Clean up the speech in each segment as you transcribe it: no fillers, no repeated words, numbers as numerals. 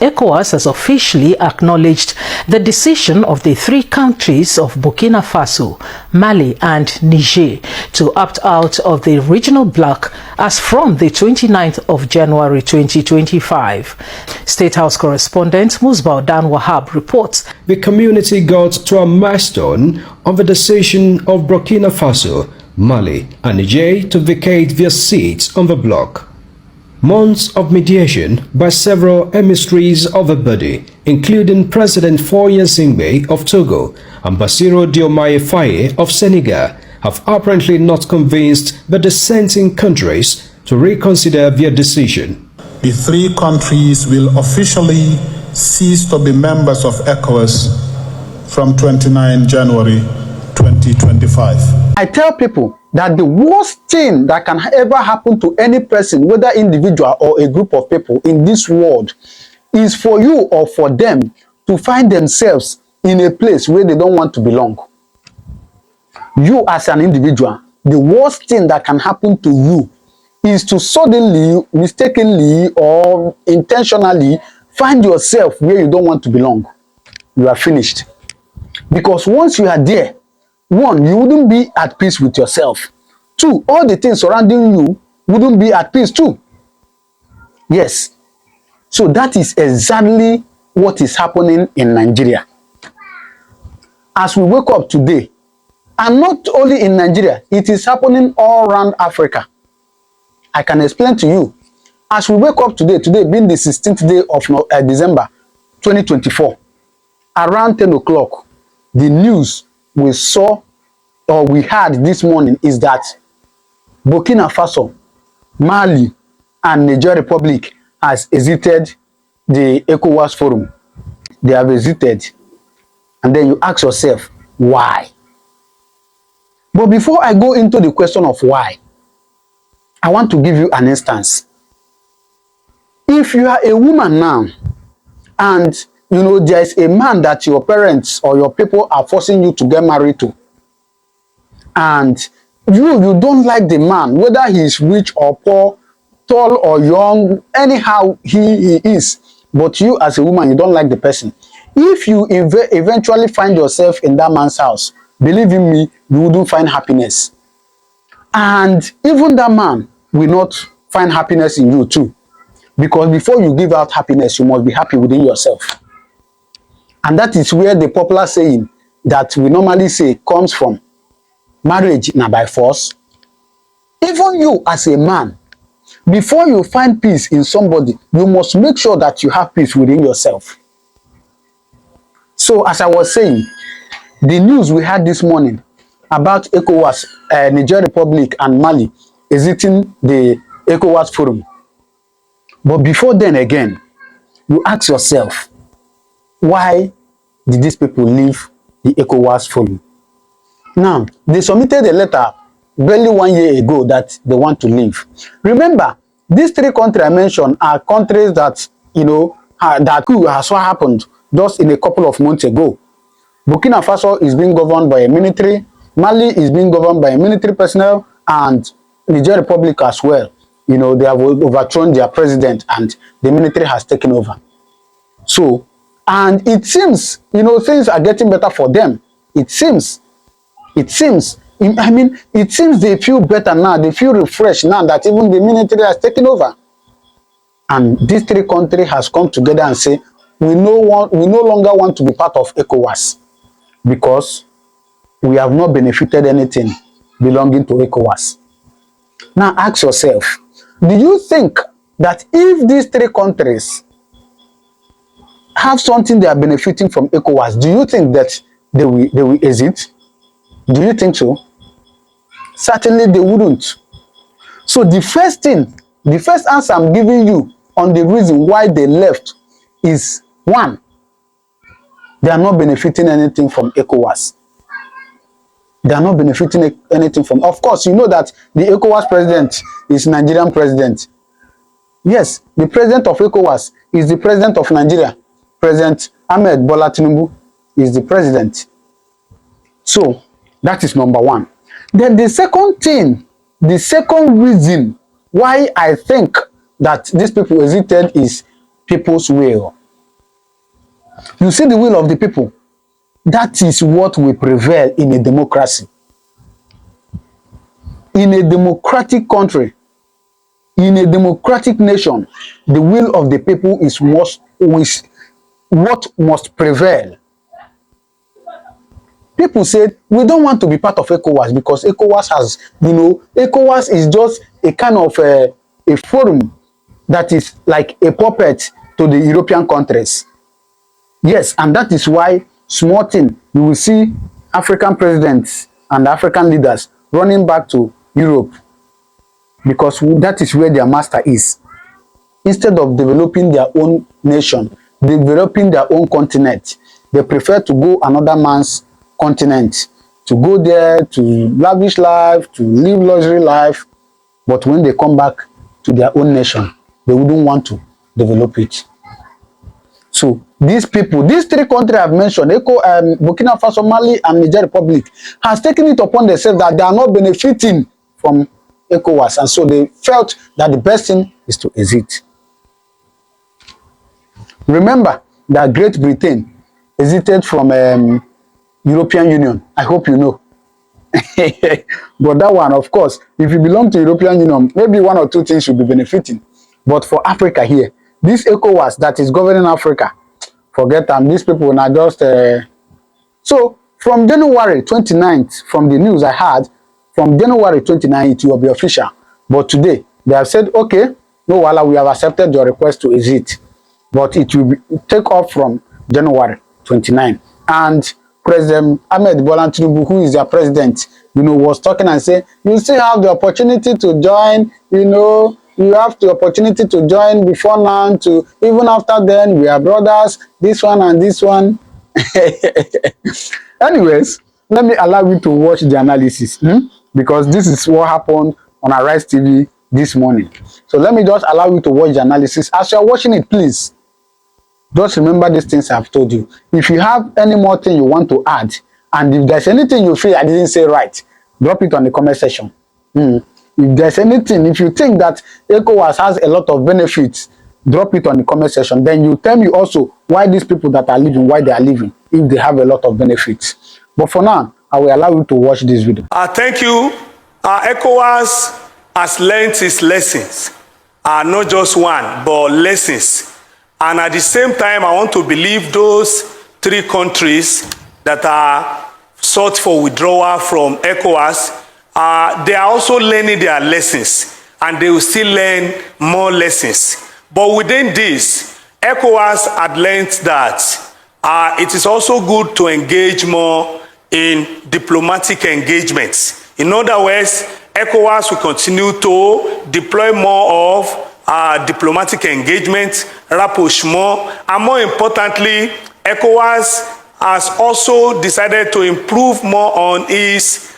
ECOWAS has officially acknowledged the decision of the three countries of Burkina Faso, Mali and Niger to opt out of the regional bloc as from the 29th of January 2025. State House correspondent Musbah Dan Wahab reports. The community got to a milestone on the decision of Burkina Faso, Mali and Niger to vacate their seats on the bloc. Months of mediation by several emissaries of the body, including President Faure Gnassingbé of Togo and Bassirou Diomaye Faye of Senegal, have apparently not convinced the dissenting countries to reconsider their decision. The three countries will officially cease to be members of ECOWAS from 29 January 2025. I tell people that the worst thing that can ever happen to any person, whether individual or a group of people in this world, is for you or for them to find themselves in a place where they don't want to belong. You as an individual, the worst thing that can happen to you is to suddenly, mistakenly or intentionally find yourself where you don't want to belong. You are finished. Because once you are there, one, you wouldn't be at peace with yourself. Two, all the things surrounding you wouldn't be at peace too. Yes. So that is exactly what is happening in Nigeria. As we wake up today, and not only in Nigeria, it is happening all around Africa. I can explain to you. As we wake up today being the 16th day of December 2024, around 10 o'clock, the news we saw or we heard this morning is that Burkina Faso, Mali, and Niger Republic has exited the ECOWAS forum. They have exited. And then you ask yourself, why? But before I go into the question of why, I want to give you an instance. If you are a woman now, and you know there is a man that your parents or your people are forcing you to get married to, and you don't like the man, whether he is rich or poor, tall or young, anyhow he is, but you as a woman, you don't like the person. If you eventually find yourself in that man's house, believe in me, you wouldn't find happiness. And even that man will not find happiness in you too. Because before you give out happiness, you must be happy within yourself. And that is where the popular saying that we normally say comes from. Marriage now by force. Even you as a man, before you find peace in somebody, you must make sure that you have peace within yourself. So as I was saying, the news we had this morning about ECOWAS, Niger Republic and Mali exiting the ECOWAS forum. But before then again, you ask yourself, why did these people leave the ECOWAS forum? Now, they submitted a letter barely 1 year ago that they want to leave. Remember, these three countries I mentioned are countries that, you know, that has what happened just in a couple of months ago. Burkina Faso is being governed by a military, Mali is being governed by a military personnel, and Niger Republic as well. You know, they have overthrown their president and the military has taken over. So, and it seems, you know, things are getting better for them. It seems, I mean, it seems they feel better now, they feel refreshed now that even the military has taken over. And these three countries has come together and say, we no longer want to be part of ECOWAS because we have not benefited anything belonging to ECOWAS. Now ask yourself, do you think that if these three countries have something they are benefiting from ECOWAS, do you think that they will exit? Do you think so? Certainly they wouldn't. So the first answer I'm giving you on the reason why they left is, one, they are not benefiting anything from ECOWAS. They are not benefiting anything from. Of course, you know that the ECOWAS president is Nigerian president. Yes, the president of ECOWAS is the president of Nigeria. President Ahmed Bola Tinubu is the president. So that is number one. Then the second thing, the second reason why I think that these people exited is people's will. You see the will of the people. That is what will prevail in a democracy. In a democratic country, in a democratic nation, the will of the people is what must prevail. People said, we don't want to be part of ECOWAS because ECOWAS has, ECOWAS is just a kind of a forum that is like a puppet to the European countries. Yes, and that is why small thing, you will see African presidents and African leaders running back to Europe because that is where their master is. Instead of developing their own nation, developing their own continent, they prefer to go another man's continent, to go there, to lavish life, to live luxury life. But when they come back to their own nation, they wouldn't want to develop it. So these people, these three countries I've mentioned, Burkina Faso, Mali, and Niger Republic, has taken it upon themselves that they are not benefiting from ECOWAS, and so they felt that the best thing is to exit. Remember that Great Britain exited from European Union. I hope you know. But that one, of course, if you belong to European Union, maybe one or two things should be benefiting. But for Africa here, this ECOWAS that is governing Africa, forget them. These people are just... So, from January 29th, from the news I had, from January 29th, it will be official. But today, they have said, okay, no, Wala, we have accepted your request to exit. But it will take off from January 29th. And President Ahmed Bola Tinubu, who is their president, was talking and saying, you still have the opportunity to join, you have the opportunity to join before now, to even after then, we are brothers, this one and this one. Anyways, let me allow you to watch the analysis, because this is what happened on Arise TV this morning. So let me just allow you to watch the analysis. As you're watching it, please, just remember these things I've told you. If you have any more thing you want to add, and if there's anything you feel I didn't say right, drop it on the comment section. If there's anything, if you think that ECOWAS has a lot of benefits, drop it on the comment section. Then you tell me also why these people that are leaving, why they are leaving, if they have a lot of benefits. But for now, I will allow you to watch this video. Thank you. ECOWAS has learned its lessons. Not just one, but lessons. And at the same time, I want to believe those three countries that are sought for withdrawal from ECOWAS, they are also learning their lessons, and they will still learn more lessons. But within this, ECOWAS had learned that it is also good to engage more in diplomatic engagements. In other words, ECOWAS will continue to deploy more of diplomatic engagement, rapprochement, and more importantly, ECOWAS has also decided to improve more on its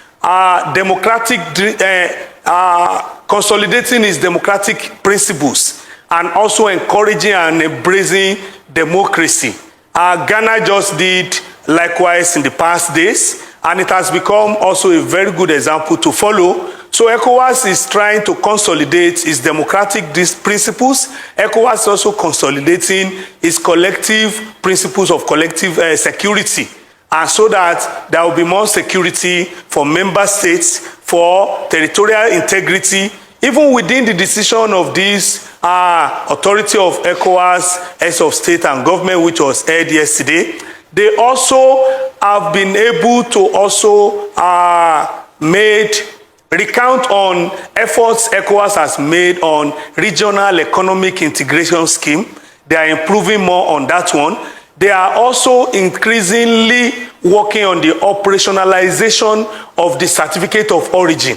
consolidating its democratic principles and also encouraging and embracing democracy. Ghana just did likewise in the past days, and it has become also a very good example to follow. So ECOWAS is trying to consolidate its democratic principles. ECOWAS is also consolidating its collective principles of collective security, and so that there will be more security for member states, for territorial integrity, even within the decision of this authority of ECOWAS, heads of state and government, which was held yesterday. They also have been able to also recount on efforts ECOWAS has made on regional economic integration scheme. They are improving more on that one. They are also increasingly working on the operationalization of the certificate of origin.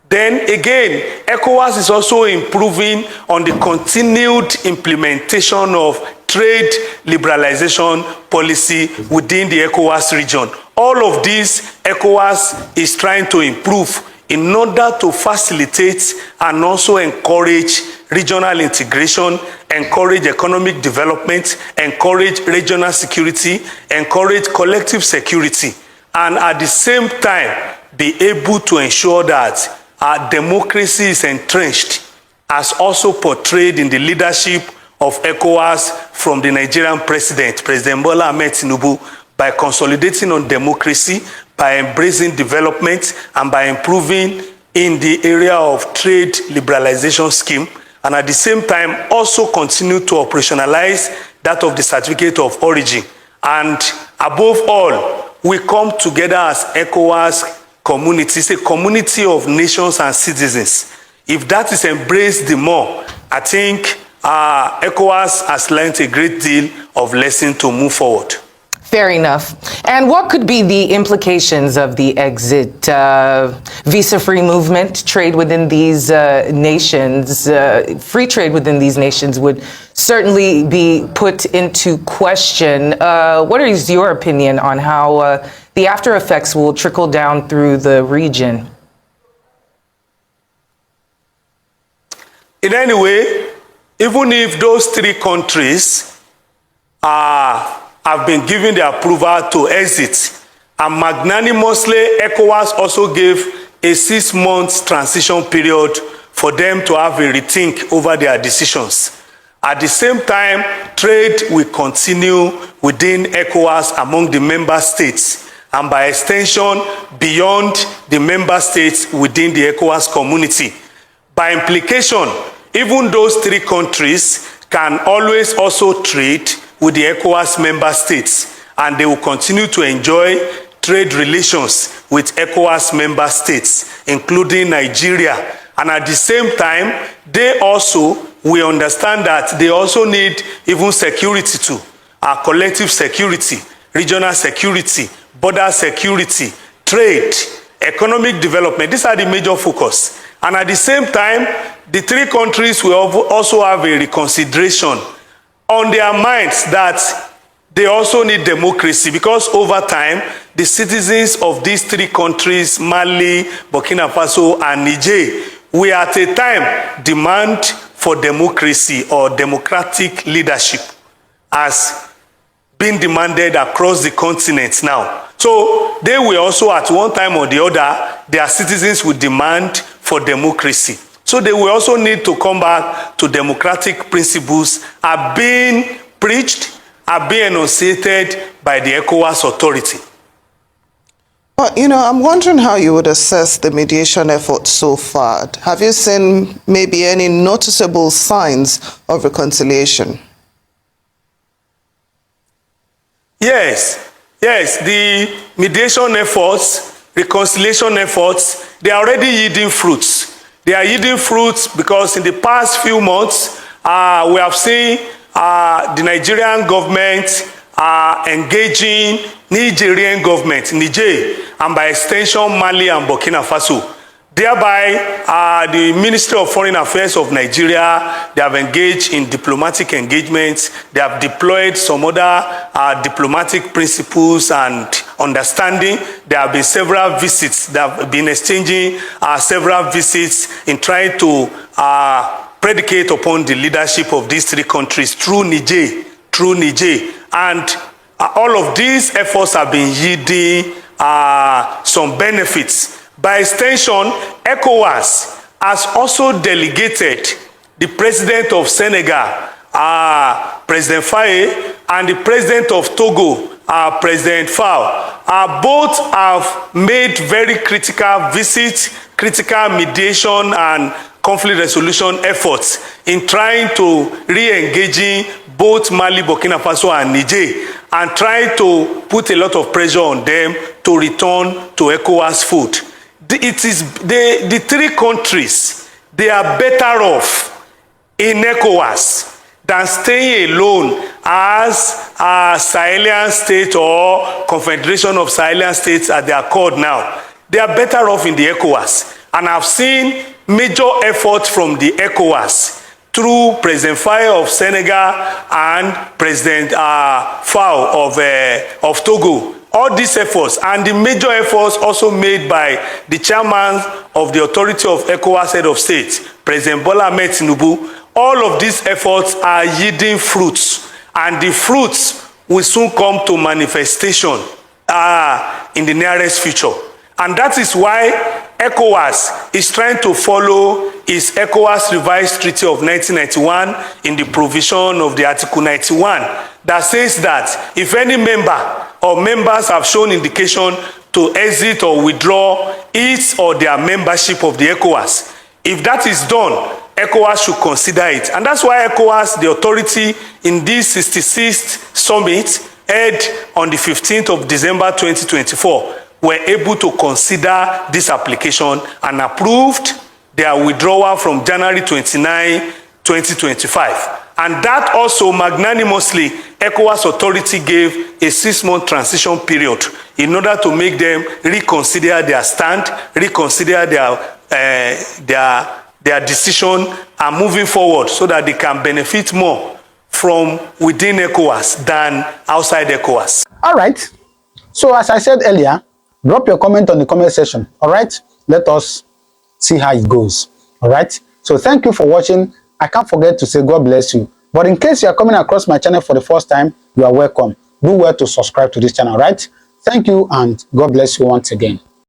Then again, ECOWAS is also improving on the continued implementation of trade liberalization policy within the ECOWAS region. All of this, ECOWAS is trying to improve in order to facilitate and also encourage regional integration, encourage economic development, encourage regional security, encourage collective security, and at the same time be able to ensure that our democracy is entrenched, as also portrayed in the leadership of ECOWAS from the Nigerian president, President Bola Ahmed Tinubu, by consolidating on democracy, by embracing development, and by improving in the area of trade liberalization scheme, and at the same time also continue to operationalize that of the certificate of origin. And above all, we come together as ECOWAS community. It's a community of nations and citizens. If that is embraced the more, I think ECOWAS has learned a great deal of lesson to move forward. Fair enough. And what could be the implications of the exit visa-free movement? Trade within these nations, free trade within these nations would certainly be put into question. What is your opinion on how the after effects will trickle down through the region? In any way, even if those three countries have been given the approval to exit, and magnanimously ECOWAS also gave a 6-month transition period for them to have a rethink over their decisions. At the same time, trade will continue within ECOWAS among the member states, and by extension beyond the member states within the ECOWAS community. By implication, even those three countries can always also trade with the ECOWAS member states, and they will continue to enjoy trade relations with ECOWAS member states, including Nigeria. And at the same time, they also will understand that they also need even security too, collective security, regional security, border security, trade, economic development. These are the major focus. And at the same time, the three countries will also have a reconsideration on their minds that they also need democracy, because over time, the citizens of these three countries, Mali, Burkina Faso, and Niger, will at a time demand for democracy or democratic leadership as being demanded across the continent now. So they will also, at one time or the other, their citizens will demand for democracy. So they will also need to come back to democratic principles are being preached, are being enunciated by the ECOWAS authority. Well, I'm wondering how you would assess the mediation effort so far. Have you seen maybe any noticeable signs of reconciliation? Yes, the mediation efforts, reconciliation efforts, they are already yielding fruits. They are yielding fruits because in the past few months, we have seen the Nigerian government engaging Nigerian government, Niger, and by extension Mali and Burkina Faso. Thereby, the Ministry of Foreign Affairs of Nigeria, they have engaged in diplomatic engagements. They have deployed some other diplomatic principles and understanding. There have been several visits. They have been exchanging several visits in trying to predicate upon the leadership of these three countries through Niger. And all of these efforts have been yielding some benefits. By extension, ECOWAS has also delegated the president of Senegal, President Faye, and the president of Togo, President Faye. Both have made very critical visits, critical mediation and conflict resolution efforts in trying to re-engaging both Mali, Burkina Faso, and Niger, and trying to put a lot of pressure on them to return to ECOWAS fold. It is the three countries, they are better off in ECOWAS than staying alone as a Sahelian state or Confederation of Sahelian States as they are called now. They are better off in the ECOWAS. And I've seen major efforts from the ECOWAS through President Faye of Senegal and President Faye of Togo. All these efforts and the major efforts also made by the chairman of the authority of ECOWAS head of state, President Bola Ahmed Tinubu, all of these efforts are yielding fruits, and the fruits will soon come to manifestation in the nearest future. And that is why ECOWAS is trying to follow is ECOWAS revised treaty of 1991 in the provision of the Article 91 that says that if any member or members have shown indication to exit or withdraw its or their membership of the ECOWAS, if that is done, ECOWAS should consider it. And that's why ECOWAS, the authority in this 66th summit held on the 15th of December 2024, were able to consider this application and approved their withdrawal from January 29, 2025. And that also magnanimously, ECOWAS authority gave a 6-month transition period in order to make them reconsider their stand, reconsider their decision, and moving forward so that they can benefit more from within ECOWAS than outside ECOWAS. All right. So as I said earlier, drop your comment on the comment section. All right. Let us see how it goes. All right. So thank you for watching. I can't forget to say God bless you. But in case you are coming across my channel for the first time, you are welcome. Do well to subscribe to this channel. All right. Thank you and God bless you once again.